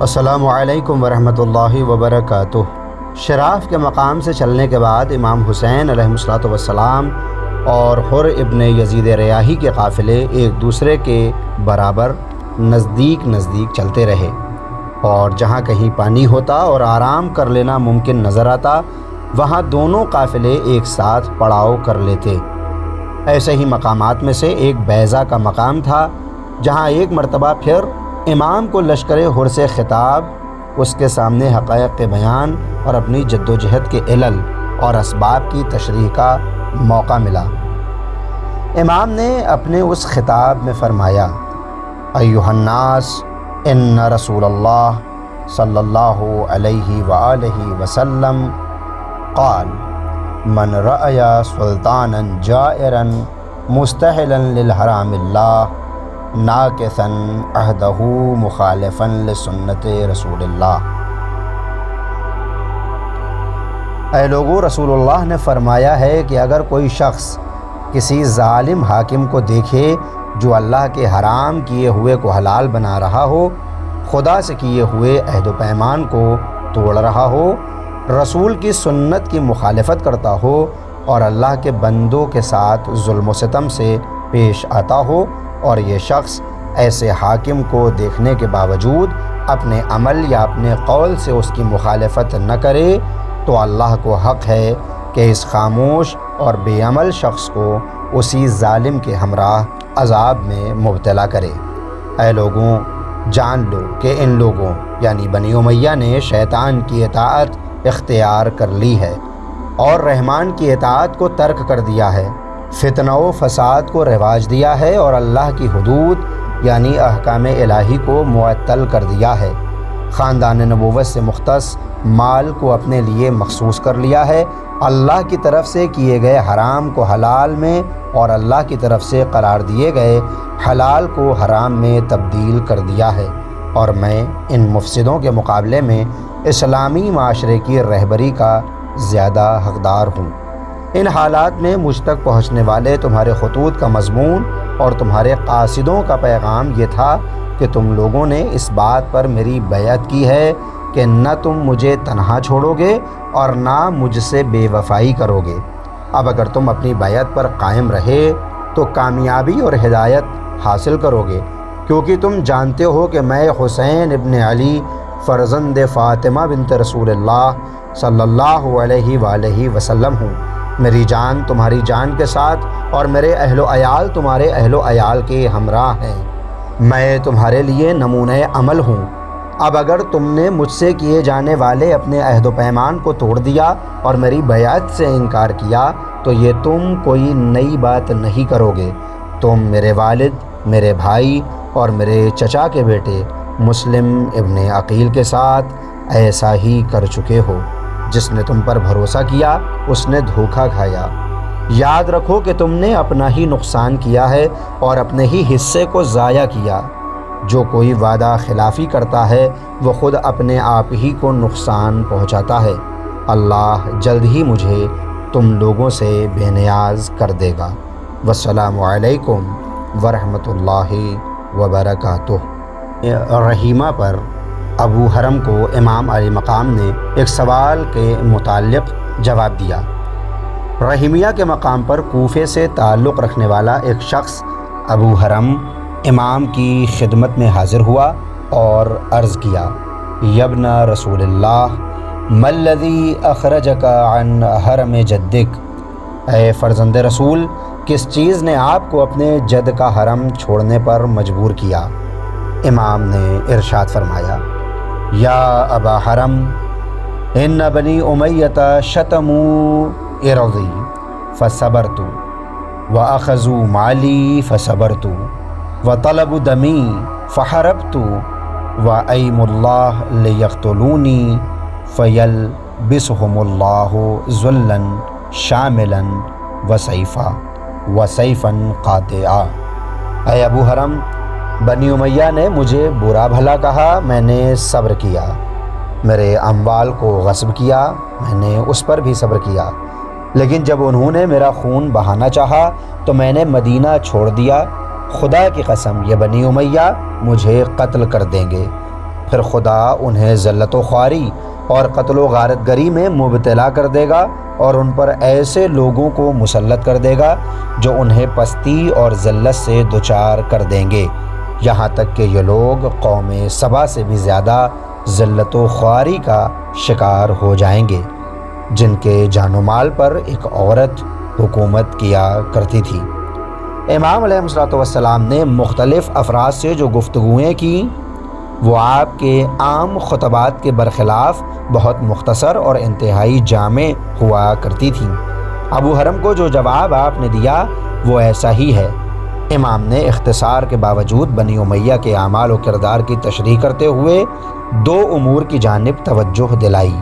السلام علیکم ورحمۃ اللہ وبرکاتہ۔ شراف کے مقام سے چلنے کے بعد امام حسین علیہ الصلوۃ والسلام اور حر ابن یزید ریاحی کے قافلے ایک دوسرے کے برابر نزدیک چلتے رہے، اور جہاں کہیں پانی ہوتا اور آرام کر لینا ممکن نظر آتا وہاں دونوں قافلے ایک ساتھ پڑاؤ کر لیتے۔ ایسے ہی مقامات میں سے ایک بیضہ کا مقام تھا، جہاں ایک مرتبہ پھر امام کو لشکر حر سے خطاب، اس کے سامنے حقائق کے بیان اور اپنی جد و جہد کے علل اور اسباب کی تشریح کا موقع ملا۔ امام نے اپنے اس خطاب میں فرمایا: ایھا الناس، ان رسول اللہ صلی اللہ علیہ وآلہ وسلم قال من رأى سلطانا جائرا مستحلا للحرام اللہ ناکثا عہدہ مخالفا لسنت رسول اللہ۔ اے لوگو، رسول اللہ نے فرمایا ہے کہ اگر کوئی شخص کسی ظالم حاکم کو دیکھے جو اللہ کے حرام کیے ہوئے کو حلال بنا رہا ہو، خدا سے کیے ہوئے عہد و پیمان کو توڑ رہا ہو، رسول کی سنت کی مخالفت کرتا ہو اور اللہ کے بندوں کے ساتھ ظلم و ستم سے پیش آتا ہو، اور یہ شخص ایسے حاکم کو دیکھنے کے باوجود اپنے عمل یا اپنے قول سے اس کی مخالفت نہ کرے، تو اللہ کو حق ہے کہ اس خاموش اور بے عمل شخص کو اسی ظالم کے ہمراہ عذاب میں مبتلا کرے۔ اے لوگوں، جان لو کہ ان لوگوں یعنی بنی امیہ نے شیطان کی اطاعت اختیار کر لی ہے اور رحمان کی اطاعت کو ترک کر دیا ہے، فتنہ و فساد کو رواج دیا ہے اور اللہ کی حدود یعنی احکام الہی کو معطل کر دیا ہے، خاندان نبوت سے مختص مال کو اپنے لیے مخصوص کر لیا ہے، اللہ کی طرف سے کیے گئے حرام کو حلال میں اور اللہ کی طرف سے قرار دیے گئے حلال کو حرام میں تبدیل کر دیا ہے، اور میں ان مفسدوں کے مقابلے میں اسلامی معاشرے کی رہبری کا زیادہ حقدار ہوں۔ ان حالات میں مجھ تک پہنچنے والے تمہارے خطوط کا مضمون اور تمہارے قاصدوں کا پیغام یہ تھا کہ تم لوگوں نے اس بات پر میری بیعت کی ہے کہ نہ تم مجھے تنہا چھوڑو گے اور نہ مجھ سے بے وفائی کرو گے۔ اب اگر تم اپنی بیعت پر قائم رہے تو کامیابی اور ہدایت حاصل کرو گے، کیونکہ تم جانتے ہو کہ میں حسین ابن علی فرزند فاطمہ بنت رسول اللہ صلی اللہ علیہ وآلہ وسلم ہوں۔ میری جان تمہاری جان کے ساتھ اور میرے اہل و عیال تمہارے اہل و عیال کے ہمراہ ہیں۔ میں تمہارے لیے نمونہ عمل ہوں۔ اب اگر تم نے مجھ سے کیے جانے والے اپنے عہد و پیمان کو توڑ دیا اور میری بیعت سے انکار کیا تو یہ تم کوئی نئی بات نہیں کرو گے۔ تم میرے والد، میرے بھائی اور میرے چچا کے بیٹے مسلم ابن عقیل کے ساتھ ایسا ہی کر چکے ہو۔ جس نے تم پر بھروسہ کیا اس نے دھوکہ کھایا۔ یاد رکھو کہ تم نے اپنا ہی نقصان کیا ہے اور اپنے ہی حصے کو ضائع کیا۔ جو کوئی وعدہ خلافی کرتا ہے وہ خود اپنے آپ ہی کو نقصان پہنچاتا ہے۔ اللہ جلد ہی مجھے تم لوگوں سے بے نیاز کر دے گا۔ والسلام علیکم ورحمۃ اللہ وبرکاتہ۔ رحیمہ پر ابو حرم کو امام علی مقام نے ایک سوال کے متعلق جواب دیا۔ رحیمیہ کے مقام پر کوفے سے تعلق رکھنے والا ایک شخص ابو حرم امام کی خدمت میں حاضر ہوا اور عرض کیا: یا ابن رسول اللہ، ما الذی اخرجک عن حرم جدک؟ اے فرزند رسول، کس چیز نے آپ کو اپنے جد کا حرم چھوڑنے پر مجبور کیا؟ امام نے ارشاد فرمایا: یا ابا حرم، ان بنی امیۃ شتموا ارضی فصبرت واخذوا مالی فصبرت وطلبوا دمی فحربت وأیم اللہ لیقتلونی فیلبسہم اللہ ذلا شاملا وسیفا قاطعا۔ اے ابو حرم، بنی امیہ نے مجھے برا بھلا کہا، میں نے صبر کیا۔ میرے اموال کو غصب کیا، میں نے اس پر بھی صبر کیا، لیکن جب انہوں نے میرا خون بہانا چاہا تو میں نے مدینہ چھوڑ دیا۔ خدا کی قسم، یہ بنی امیہ مجھے قتل کر دیں گے۔ پھر خدا انہیں ذلت و خواری اور قتل و غارت گری میں مبتلا کر دے گا اور ان پر ایسے لوگوں کو مسلط کر دے گا جو انہیں پستی اور ذلت سے دوچار کر دیں گے، یہاں تک کہ یہ لوگ قوم سبا سے بھی زیادہ ذلت و خواری کا شکار ہو جائیں گے، جن کے جان و مال پر ایک عورت حکومت کیا کرتی تھی۔ امام علیہ الصلوۃ والسلام نے مختلف افراد سے جو گفتگویں کیں وہ آپ کے عام خطبات کے برخلاف بہت مختصر اور انتہائی جامع ہوا کرتی تھیں۔ ابو حرم کو جو جواب آپ نے دیا وہ ایسا ہی ہے۔ امام نے اختصار کے باوجود بنی امیہ کے اعمال و کردار کی تشریح کرتے ہوئے دو امور کی جانب توجہ دلائی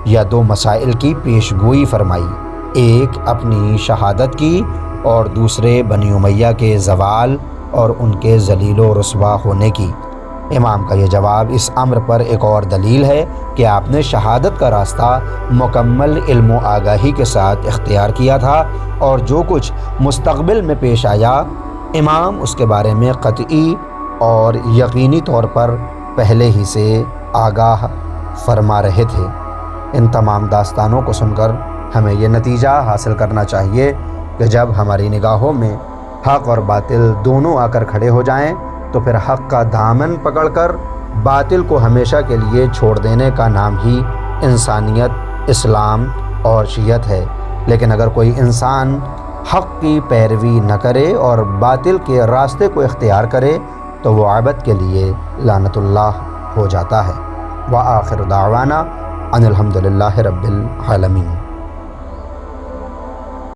یا دو مسائل کی پیشگوئی فرمائی، ایک اپنی شہادت کی اور دوسرے بنی امیہ کے زوال اور ان کے ذلیل و رسوا ہونے کی۔ امام کا یہ جواب اس امر پر ایک اور دلیل ہے کہ آپ نے شہادت کا راستہ مکمل علم و آگاہی کے ساتھ اختیار کیا تھا، اور جو کچھ مستقبل میں پیش آیا امام اس کے بارے میں قطعی اور یقینی طور پر پہلے ہی سے آگاہ فرما رہے تھے۔ ان تمام داستانوں کو سن کر ہمیں یہ نتیجہ حاصل کرنا چاہیے کہ جب ہماری نگاہوں میں حق اور باطل دونوں آ کر کھڑے ہو جائیں تو پھر حق کا دامن پکڑ کر باطل کو ہمیشہ کے لیے چھوڑ دینے کا نام ہی انسانیت، اسلام اور شیعت ہے۔ لیکن اگر کوئی انسان حق کی پیروی نہ کرے اور باطل کے راستے کو اختیار کرے تو وہ ابد کے لیے لعنت اللہ ہو جاتا ہے۔ وآخر دعوانا ان الحمد للہ رب العالمین۔